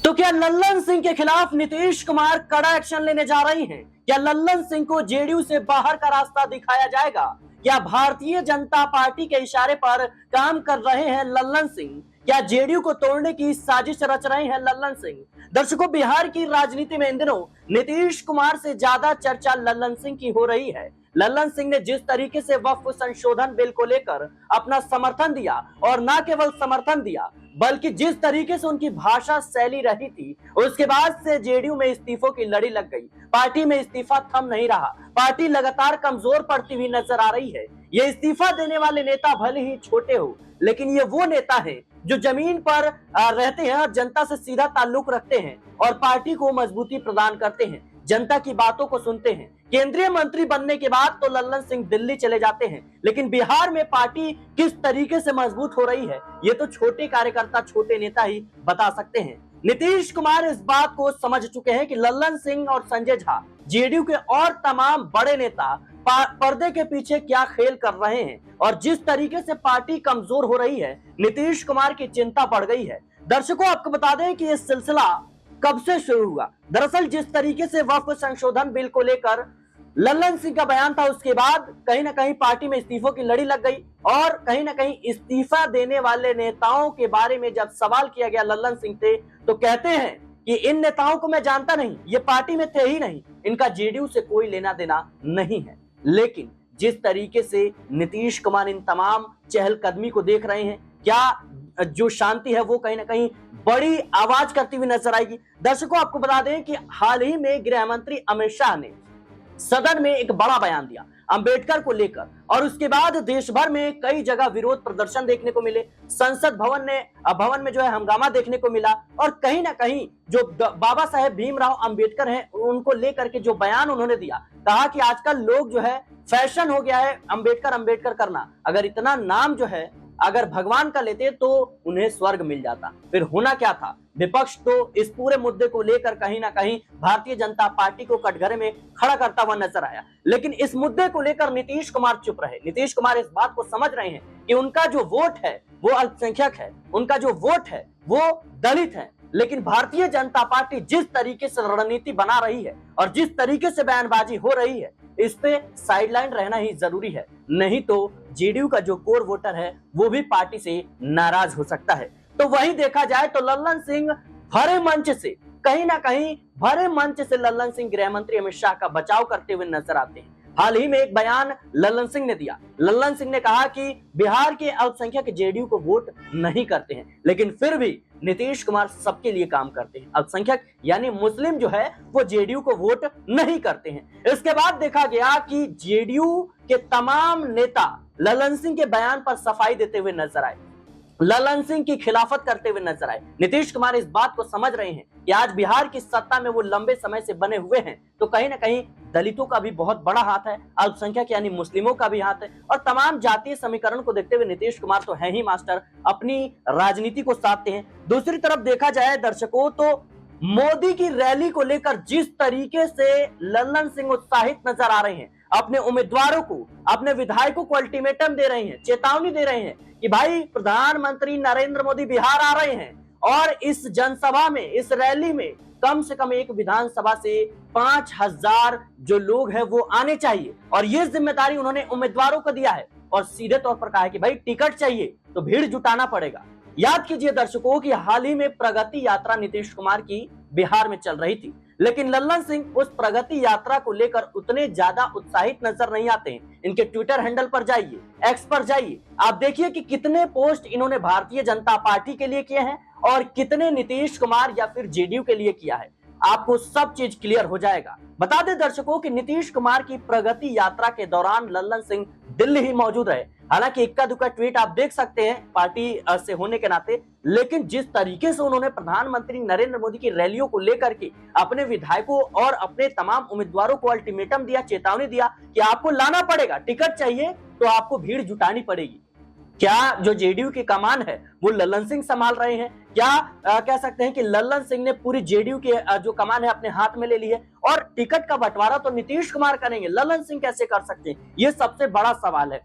तो क्या लल्लन सिंह के खिलाफ नीतीश कुमार कड़ा एक्शन लेने जा रही हैं? क्या लल्लन सिंह को जेडीयू से बाहर का रास्ता दिखाया जाएगा? क्या भारतीय जनता पार्टी के इशारे पर काम कर रहे हैं लल्लन सिंह? क्या जेडीयू को तोड़ने की साजिश रच रहे हैं लल्लन सिंह? दर्शकों, बिहार की राजनीति में इन दिनों नीतीश कुमार से ज्यादा चर्चा लल्लन सिंह की हो रही है। लल्लन सिंह ने जिस तरीके से वक्फ संशोधन बिल को लेकर अपना समर्थन दिया, और न केवल समर्थन दिया बल्कि जिस तरीके से उनकी भाषा शैली रही थी, उसके बाद से जेडीयू में इस्तीफों की लड़ी लग गई। पार्टी में इस्तीफा थम नहीं रहा, पार्टी लगातार कमजोर पड़ती हुई नजर आ रही है। ये इस्तीफा देने वाले नेता भले ही छोटे हो, लेकिन ये वो नेता है जो जमीन पर रहते हैं और जनता से सीधा ताल्लुक रखते हैं और पार्टी को मजबूती प्रदान करते हैं, जनता की बातों को सुनते हैं। केंद्रीय मंत्री बनने के बाद तो लल्लन सिंह दिल्ली चले जाते हैं, लेकिन बिहार में पार्टी किस तरीके से मजबूत हो रही है, ये तो छोटे कार्यकर्ता, छोटे नेता ही बता सकते हैं। नीतीश कुमार इस बात को समझ चुके हैं कि लल्लन सिंह और संजय झा, जेडीयू के और तमाम बड़े नेता पर्दे के पीछे क्या खेल कर रहे हैं, और जिस तरीके से पार्टी कमजोर हो रही है, नीतीश कुमार की चिंता बढ़ गई है। दर्शकों, आपको बता दें कि ये सिलसिला कब से शुरू हुआ। दरअसल जिस तरीके से वक्फ संशोधन बिल को लेकर लल्लन सिंह का बयान था, उसके बाद कहीं ना कहीं पार्टी में इस्तीफों की लड़ी लग गई, और कहीं ना कहीं इस्तीफा देने वाले नेताओं के बारे में जब सवाल किया गया लल्लन सिंह से, तो कहते हैं कि इन नेताओं को मैं जानता नहीं, ये पार्टी में थे ही नहीं, इनका जेडीयू से कोई लेना देना नहीं है। लेकिन जिस तरीके से नीतीश कुमार इन तमाम चहलकदमी को देख रहे हैं, क्या जो शांति है वो कहीं ना कहीं बड़ी आवाज करती हुई नजर आएगी। दर्शकों, आपको बता दें कि हाल ही में गृह मंत्री अमित शाह ने सदन में एक बड़ा बयान दिया अंबेडकर को लेकर, और उसके बाद देश भर में कई जगह विरोध प्रदर्शन देखने को मिले। संसद भवन में जो है हंगामा देखने को मिला, और कहीं ना कहीं जो बाबा साहेब भीमराव अंबेडकर हैं, उनको लेकर के जो बयान उन्होंने दिया, कहा कि आजकल लोग जो है फैशन हो गया है अंबेडकर अंबेडकर करना, अगर इतना नाम जो है अगर भगवान का लेते तो उन्हें स्वर्ग मिल जाता। फिर होना क्या था, विपक्ष तो इस पूरे मुद्दे को लेकर कहीं ना कहीं भारतीय जनता पार्टी को कटघरे में खड़ा करता हुआ नजर आया। लेकिन इस मुद्दे को लेकर नीतीश कुमार चुप रहे। नीतीश कुमार इस बात को समझ रहे हैं कि उनका जो वोट है वो अल्पसंख्यक है, उनका जो वोट है वो दलित है। लेकिन भारतीय जनता पार्टी जिस तरीके से रणनीति बना रही है और जिस तरीके से बयानबाजी हो रही है, इस पे साइडलाइन रहना ही जरूरी है, नहीं तो जेडीयू का जो कोर वोटर है वो भी पार्टी से नाराज हो सकता है। तो वही देखा जाए तो लल्लन सिंह भरे मंच से, कहीं ना कहीं भरे मंच से लल्लन सिंह गृह मंत्री अमित शाह का बचाव करते हुए नजर आते हैं। हाल ही में एक बयान लल्लन सिंह ने दिया। लल्लन सिंह ने कहा कि बिहार के अल्पसंख्यक जेडीयू को वोट नहीं करते हैं, लेकिन फिर भी नीतीश कुमार सबके लिए काम करते हैं। अल्पसंख्यक यानी मुस्लिम जो है वो जेडीयू को वोट नहीं करते हैं। इसके बाद देखा गया कि जेडीयू के तमाम नेता लल्लन सिंह के बयान पर सफाई देते हुए नजर आए, लल्लन सिंह की खिलाफत करते हुए नजर आए। नीतीश कुमार इस बात को समझ रहे हैं कि आज बिहार की सत्ता में वो लंबे समय से बने हुए हैं, तो कहीं ना कहीं दलितों का भी बहुत बड़ा हाथ है, अल्पसंख्यक यानी मुस्लिमों का भी हाथ है, और तमाम जातीय समीकरण को देखते हुए नीतीश कुमार तो है ही मास्टर, अपनी राजनीति को साधते हैं। दूसरी तरफ देखा जाए दर्शकों, तो मोदी की रैली को लेकर जिस तरीके से लल्लन सिंह उत्साहित नजर आ रहे हैं, अपने उम्मीदवारों को, अपने विधायकों को अल्टीमेटम दे रहे हैं, चेतावनी दे रहे हैं कि भाई प्रधानमंत्री नरेंद्र मोदी बिहार आ रहे हैं, और इस जनसभा में, इस रैली में कम से कम एक विधानसभा से 5000 जो लोग हैं वो आने चाहिए, और ये जिम्मेदारी उन्होंने उम्मीदवारों को दिया है, और सीधे तौर पर कहा है कि भाई टिकट चाहिए तो भीड़ जुटाना पड़ेगा। याद कीजिए दर्शकों कि हाल ही में प्रगति यात्रा नीतीश कुमार की बिहार में चल रही थी, लेकिन लल्लन सिंह उस प्रगति यात्रा को लेकर उतने ज्यादा उत्साहित नजर नहीं आते हैं। इनके ट्विटर हैंडल पर जाइए, एक्स पर जाइए, आप देखिए कि कितने पोस्ट इन्होंने भारतीय जनता पार्टी के लिए किए हैं और कितने नीतीश कुमार या फिर जेडीयू के लिए किया है। आपको सब चीज क्लियर हो जाएगा। बता दें दर्शकों कि नीतीश कुमार की प्रगति यात्रा के दौरान लल्लन सिंह दिल्ली ही मौजूद रहे। हालांकि इक्का दुक्का ट्वीट आप देख सकते हैं पार्टी से होने के नाते, लेकिन जिस तरीके से उन्होंने प्रधानमंत्री नरेंद्र मोदी की रैलियों को लेकर के अपने विधायकों और अपने तमाम उम्मीदवारों को अल्टीमेटम दिया, चेतावनी दिया कि आपको लाना पड़ेगा, टिकट चाहिए तो आपको भीड़ जुटानी पड़ेगी। क्या जो जेडीयू की कमान है वो लल्लन सिंह संभाल रहे हैं? क्या कह सकते हैं कि लल्लन सिंह ने पूरी जेडीयू की जो कमान है अपने हाथ में ले ली है, और टिकट का बंटवारा तो नीतीश कुमार करेंगे, लल्लन सिंह कैसे कर सकते हैं? ये सबसे बड़ा सवाल है।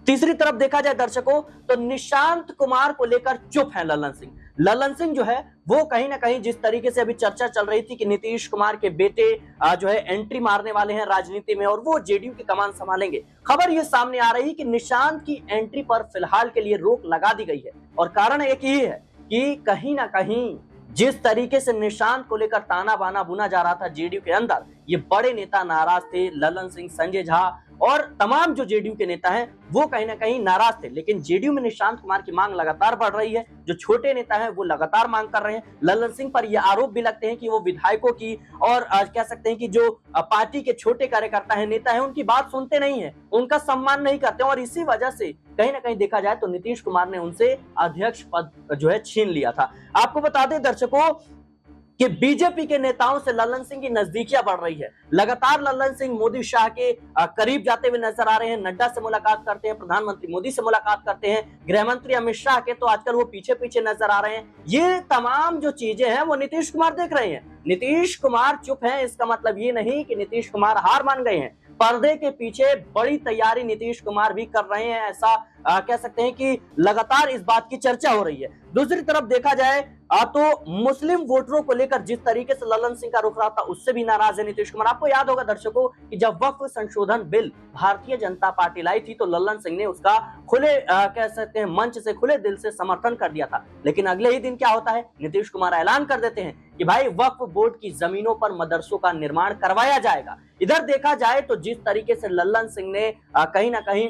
तीसरी तरफ देखा जाए दर्शकों तो निशांत कुमार को लेकर चुप है लल्लन सिंह। लल्लन सिंह जो है वो कहीं ना कहीं जिस तरीके से अभी चर्चा चल रही थी कि नीतीश कुमार के बेटे जो है एंट्री मारने वाले हैं राजनीति में और वो जेडीयू की कमान संभालेंगे, खबर ये सामने आ रही है कि निशांत की एंट्री पर फिलहाल के लिए रोक लगा दी गई है। और कारण एक ही है कि कहीं ना कहीं जिस तरीके से निशांत को लेकर ताना बाना बुना जा रहा था जेडीयू के अंदर, ये बड़े नेता नाराज थे, लल्लन सिंह, संजय झा और तमाम जो जेडीयू के नेता हैं वो कहीं ना कहीं नाराज थे। लेकिन जेडीयू में निशांत कुमार की मांग लगातार बढ़ रही है, जो छोटे नेता हैं वो लगातार मांग कर रहे हैं। लल्लन सिंह पर ये आरोप भी लगते हैं कि वो विधायकों की और कह सकते हैं कि जो पार्टी के छोटे कार्यकर्ता हैं, नेता हैं, उनकी बात सुनते नहीं है, उनका सम्मान नहीं करते और इसी वजह से कहीं ना कहीं देखा जाए तो नीतीश कुमार ने उनसे अध्यक्ष पद जो है छीन लिया था। आपको बता दें दर्शकों कि बीजेपी के नेताओं से लल्लन सिंह की नजदीकियां बढ़ रही है। लगातार लल्लन सिंह मोदी शाह के करीब जाते हुए नजर आ रहे हैं, नड्डा से मुलाकात करते हैं, प्रधानमंत्री मोदी से मुलाकात करते हैं, गृह मंत्री अमित शाह के तो आजकल वो पीछे पीछे नजर आ रहे हैं। ये तमाम जो चीजें हैं वो नीतीश कुमार देख रहे हैं। नीतीश कुमार चुप है इसका मतलब ये नहीं कि नीतीश कुमार हार मान गए हैं। पर्दे के पीछे बड़ी तैयारी नीतीश कुमार भी कर रहे हैं, ऐसा कह सकते हैं कि लगातार इस बात की चर्चा हो रही है। दूसरी तरफ देखा जाए तो मुस्लिम वोटरों को लेकर जिस तरीके से लल्लन सिंह का रुख रहा था उससे भी नाराज है नीतीश कुमार। आपको याद होगा दर्शकों कि जब वक्फ संशोधन बिल भारतीय जनता पार्टी लाई थी तो लल्लन सिंह ने उसका खुले कह सकते हैं मंच से, खुले दिल से समर्थन कर दिया था। लेकिन अगले ही दिन क्या होता है, नीतीश कुमार ऐलान कर देते हैं कि भाई वक्फ बोर्ड की जमीनों पर मदरसों का निर्माण करवाया जाएगा। इधर देखा जाए तो जिस तरीके से लल्लन सिंह ने कहीं ना कहीं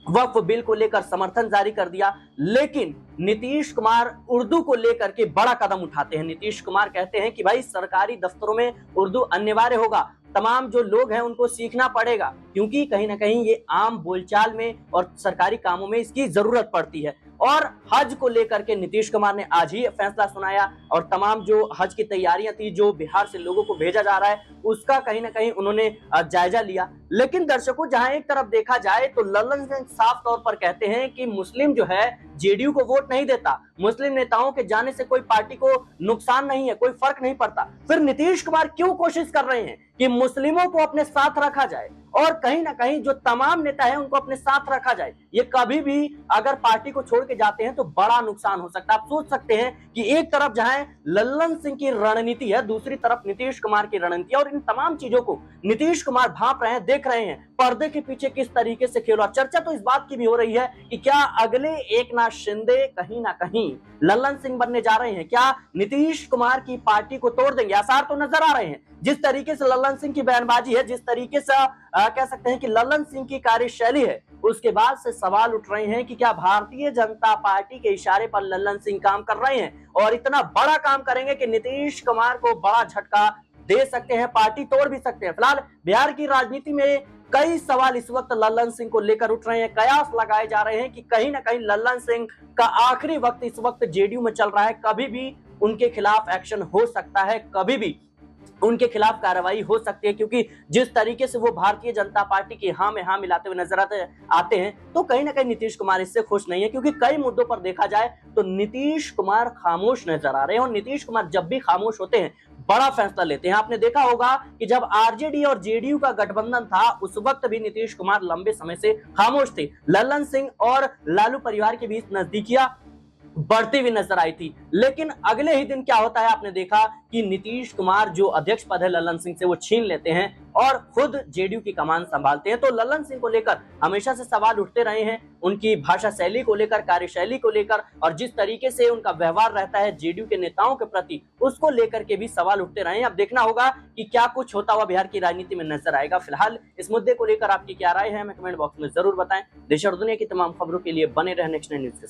वक्फ बिल को लेकर समर्थन जारी कर दिया, लेकिन नीतीश कुमार उर्दू को लेकर के बड़ा कदम उठाते हैं। नीतीश कुमार कहते हैं कि भाई सरकारी दफ्तरों में उर्दू अनिवार्य होगा, तमाम जो लोग हैं उनको सीखना पड़ेगा, क्योंकि कहीं ना कहीं ये आम बोलचाल में और सरकारी कामों में इसकी जरूरत पड़ती है। और हज को लेकर के नीतीश कुमार ने आज ही फैसला सुनाया और तमाम जो हज की तैयारियां थी, जो बिहार से लोगों को भेजा जा रहा है, उसका कहीं ना कहीं उन्होंने जायजा लिया। लेकिन दर्शकों जहां एक तरफ देखा जाए तो लल्लन सिंह साफ तौर पर कहते हैं कि मुस्लिम जो है जेडीयू को वोट नहीं देता, मुस्लिम नेताओं के जाने से कोई पार्टी को नुकसान नहीं है, कोई फर्क नहीं पड़ता। फिर नीतीश कुमार क्यों कोशिश कर रहे हैं कि मुस्लिमों को अपने साथ रखा जाए और कहीं ना कहीं जो तमाम नेता है उनको अपने साथ रखा जाए। ये कभी भी अगर पार्टी को छोड़ के जाते हैं तो बड़ा नुकसान हो सकता है। आप सोच सकते हैं कि एक तरफ जहां लल्लन सिंह की रणनीति है, दूसरी तरफ नीतीश कुमार की रणनीति, और इन तमाम चीजों को नीतीश कुमार भांप रहे हैं, देख रहे हैं पर्दे के पीछे किस तरीके से खेल। चर्चा तो इस बात की भी हो रही है कि क्या अगले एकनाथ शिंदे कहीं ना कहीं लल्लन सिंह बनने जा रहे हैं, क्या नीतीश कुमार की पार्टी को तोड़ देंगे। आसार तो नजर आ रहे हैं, जिस तरीके से लल्लन सिंह की बयानबाजी है, जिस तरीके से कह सकते हैं कि लल्लन सिंह की कार्यशैली है, उसके बाद से सवाल उठ रहे हैं कि क्या भारतीय जनता पार्टी के इशारे पर लल्लन सिंह काम कर रहे हैं और इतना बड़ा काम करेंगे कि नीतीश कुमार को बड़ा झटका दे सकते हैं, पार्टी तोड़ भी सकते हैं। फिलहाल बिहार की राजनीति में कई सवाल इस वक्त लल्लन सिंह को लेकर उठ रहे हैं। कयास लगाए जा रहे हैं कि कहीं ना कहीं लल्लन सिंह का आखिरी वक्त इस वक्त जेडीयू में चल रहा है, कभी भी उनके खिलाफ एक्शन हो सकता है, कभी भी उनके खिलाफ कार्रवाई हो सकती है, क्योंकि जिस तरीके से वो भारतीय जनता पार्टी की हाँ में हाँ मिलाते हुए नजर आते हैं तो कहीं ना कहीं नीतीश कुमार इससे खुश नहीं है, क्योंकि कई मुद्दों पर देखा जाए तो नीतीश कुमार खामोश नजर आ रहे हैं और नीतीश कुमार जब भी खामोश होते हैं बड़ा फैसला लेते हैं। आपने देखा होगा कि जब आरजेडी और जेडीयू का गठबंधन था उस वक्त भी नीतीश कुमार लंबे समय से खामोश थे। लल्लन सिंह और लालू परिवार के बीच नजदीकियां बढ़ती हुई नजर आई थी, लेकिन अगले ही दिन क्या होता है, आपने देखा कि नीतीश कुमार जो अध्यक्ष पद है लल्लन सिंह से वो छीन लेते हैं और खुद जेडीयू की कमान संभालते हैं। तो लल्लन सिंह को लेकर हमेशा से सवाल उठते रहे हैं, उनकी भाषा शैली को लेकर, कार्यशैली को लेकर और जिस तरीके से उनका व्यवहार रहता है जेडीयू के नेताओं के प्रति, उसको लेकर के भी सवाल उठते रहे हैं। अब देखना होगा कि क्या कुछ होता हुआ बिहार की राजनीति में नजर आएगा। फिलहाल इस मुद्दे को लेकर आपकी क्या राय है, हमें कमेंट बॉक्स में जरूर बताएं। देश और दुनिया की तमाम खबरों के लिए बने रहे नेक्स्ट न्यूज के साथ।